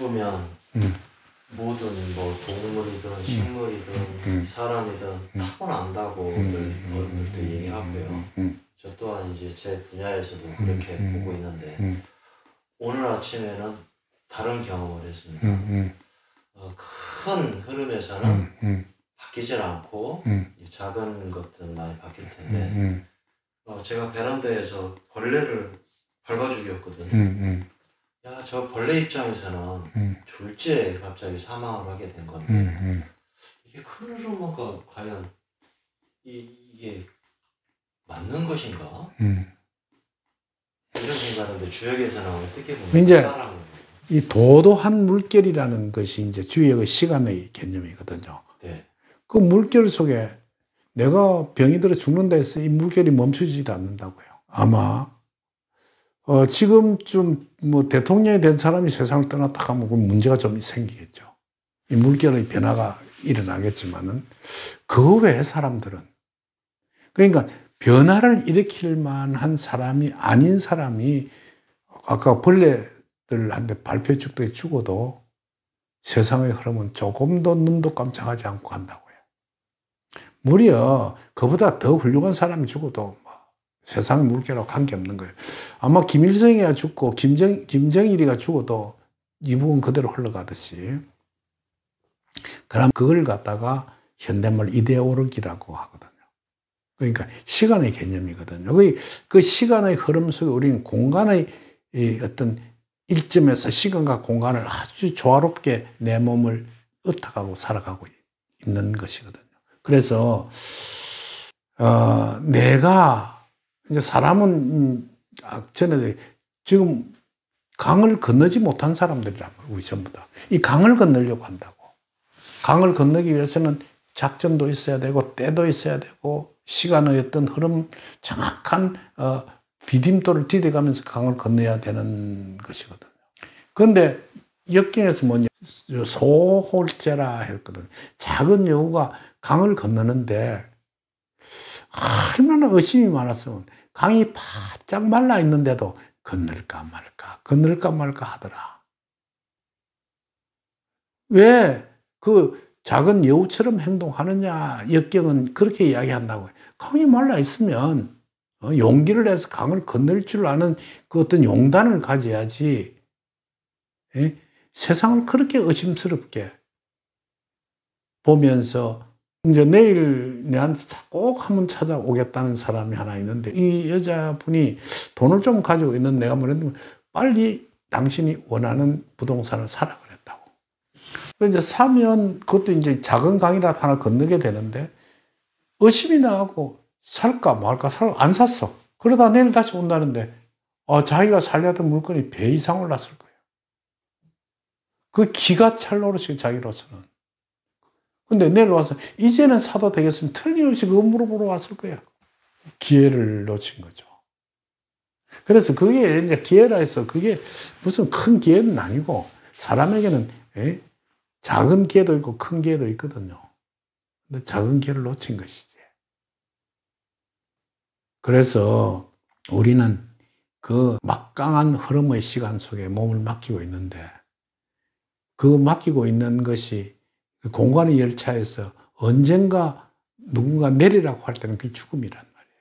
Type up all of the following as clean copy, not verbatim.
보면 모든 뭐 동물이든 식물이든 사람이든 타고난다고 어른들도 얘기하고요. 저 또한 이제 제 분야에서도 그렇게 보고 있는데 오늘 아침에는 다른 경험을 했습니다. 큰 흐름에서는 바뀌질 않고 작은 것들은 많이 바뀔 텐데 제가 베란다에서 벌레를 밟아 죽였거든요. 야, 저 벌레 입장에서는 졸지에 갑자기 사망을 하게 된 건데 이게 큰 흐름과 과연 이게 맞는 것인가? 이런 생각하는데 주역에서는 어떻게 보면 이제 이 도도한 물결이라는 것이 이제 주역의 시간의 개념이거든요. 네. 그 물결 속에 내가 병이 들어 죽는다 해서 이 물결이 멈추지도 않는다고요. 아마 지금쯤 뭐 대통령이 된 사람이 세상을 떠났다 하면 그 문제가 좀 생기겠죠. 이 물결의 변화가 일어나겠지만은 그 외의 사람들은 그러니까 변화를 일으킬 만한 사람이 아닌 사람이 아까 벌레들한테 발표 죽듯이 죽어도 세상의 흐름은 조금도 눈도 깜짝하지 않고 간다고요. 무려 그보다 더 훌륭한 사람이 죽어도 뭐 세상 물결하고 관계없는 거예요. 아마 김일성이가 죽고 김정일이가 죽어도 이북은 그대로 흘러가듯이 그럼 그걸 갖다가 현대말 이데올로기라고 하거든요. 그러니까 시간의 개념이거든요. 그 시간의 흐름 속에 우리는 공간의 어떤 일점에서 시간과 공간을 아주 조화롭게 내 몸을 ը탁하고 살아가고 있는 것이거든요. 그래서 내가 이제 사람은 전에 지금 강을 건너지 못한 사람들이란 말이에요. 우리 전부 다. 이 강을 건너려고 한다고. 강을 건너기 위해서는 작전도 있어야 되고 때도 있어야 되고 시간의 어떤 흐름 정확한 디딤돌을 디뎌가면서 강을 건너야 되는 것이거든요. 그런데 역경에서 뭐냐 소홀제라 했거든. 작은 여우가 강을 건너는데 얼마나 의심이 많았으면 강이 바짝 말라 있는데도 건널까 말까 하더라. 왜 그 작은 여우처럼 행동하느냐? 역경은 그렇게 이야기한다고요. 강이 말라 있으면 용기를 내서 강을 건널 줄 아는 그 어떤 용단을 가져야지. 예? 세상을 그렇게 의심스럽게 보면서 이제 내일 내한테 꼭 한번 찾아오겠다는 사람이 하나 있는데 이 여자분이 돈을 좀 가지고 있는 내가 뭐랬냐면 빨리 당신이 원하는 부동산을 사라 그랬다고. 이제 사면 그것도 이제 작은 강이라도 하나 건너게 되는데 의심이 나고 살까 말까 안 샀어. 그러다 내일 다시 온다는데 자기가 살려던 물건이 배 이상 올랐을 거예요. 그 기가 찰 노릇이 자기로서는. 근데 내일 와서 이제는 사도 되겠으면 틀림없이 그거 물어보러 왔을 거야. 기회를 놓친 거죠. 그래서 그게 이제 기회라 해서 그게 무슨 큰 기회는 아니고 사람에게는 작은 기회도 있고 큰 기회도 있거든요. 근데 작은 기회를 놓친 것이지. 그래서 우리는 그 막강한 흐름의 시간 속에 몸을 맡기고 있는데 그 맡기고 있는 것이 공간의 열차에서 언젠가 누군가 내리라고 할 때는 그게 죽음이란 말이에요.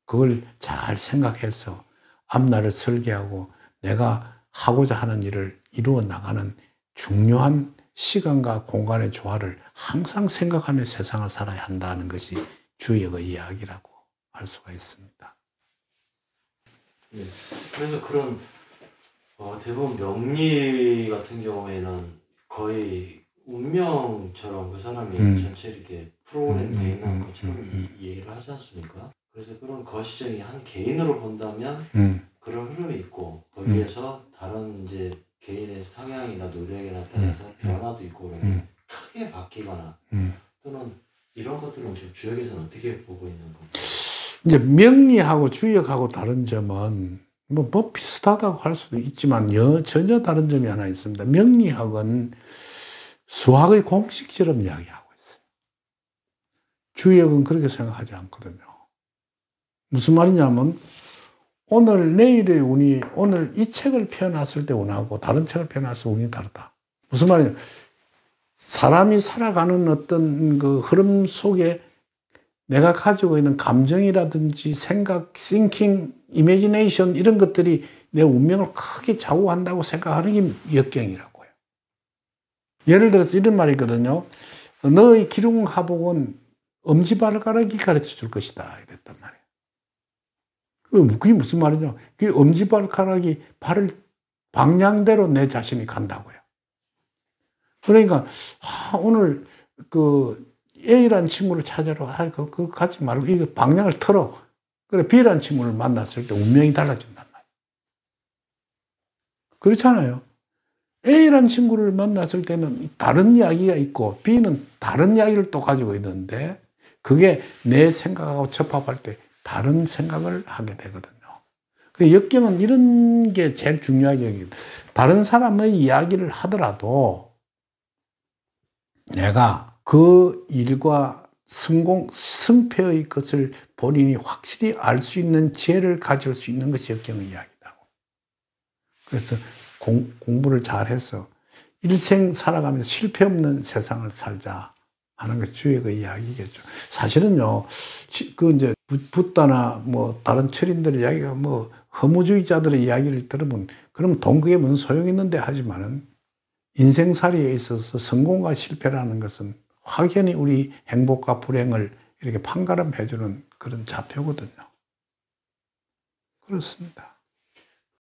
그걸 잘 생각해서 앞날을 설계하고 내가 하고자 하는 일을 이루어 나가는 중요한 시간과 공간의 조화를 항상 생각하며 세상을 살아야 한다는 것이 주역의 이야기라고 할 수가 있습니다. 네. 그래서 그런 대부분 명리 같은 경우에는 거의 운명처럼 그 사람이 전체 이렇게 프로그램되어 있는 것처럼 얘기를 하지 않습니까? 그래서 그런 거시적인 한 개인으로 본다면 그런 흐름이 있고 거기에서 다른 이제 개인의 성향이나 노력이나 따라서 변화도 있고 그러면 크게 바뀌거나 또는 이런 것들은 지금 주역에서는 어떻게 보고 있는 건가요? 이제 명리하고 주역하고 다른 점은 뭐 비슷하다고 할 수도 있지만 전혀 다른 점이 하나 있습니다. 명리학은 수학의 공식처럼 이야기하고 있어요. 주역은 그렇게 생각하지 않거든요. 무슨 말이냐면 오늘 내일의 운이 오늘 이 책을 펴놨을 때 운하고 다른 책을 펴놨을 때 운이 다르다. 무슨 말이냐? 사람이 살아가는 어떤 그 흐름 속에 내가 가지고 있는 감정이라든지 생각, thinking, imagination 이런 것들이 내 운명을 크게 좌우한다고 생각하는 게 역경이라고요. 예를 들어서 이런 말이 있거든요. 너의 기륭하복은 엄지발가락이 가르쳐 줄 것이다. 이랬단 말이에요. 그게 무슨 말이냐? 그게 엄지발가락이 발을 방향대로 내 자신이 간다고요. 그러니까 오늘 그 A라는 친구를 찾으러 그거 가지 말고 이거 방향을 틀어. 그래 B라는 친구를 만났을 때 운명이 달라진단 말이에요. 그렇잖아요. A라는 친구를 만났을 때는 다른 이야기가 있고 B는 다른 이야기를 또 가지고 있는데 그게 내 생각하고 접합할 때 다른 생각을 하게 되거든요. 그 역경은 이런 게 제일 중요하게 다른 사람의 이야기를 하더라도 내가 그 일과 승패의 것을 본인이 확실히 알 수 있는 지혜를 가질 수 있는 것이 역경의 이야기다고. 그래서 공부를 잘해서 일생 살아가면서 실패 없는 세상을 살자 하는 것이 주역의 이야기겠죠. 사실은요, 그 이제 붓다나 뭐 다른 철인들의 이야기가 뭐 허무주의자들의 이야기를 들으면 그럼 돈 그게 무슨 소용 있는데 하지만은 인생살이에 있어서 성공과 실패라는 것은 확연히 우리 행복과 불행을 이렇게 판가름해주는 그런 좌표거든요. 그렇습니다.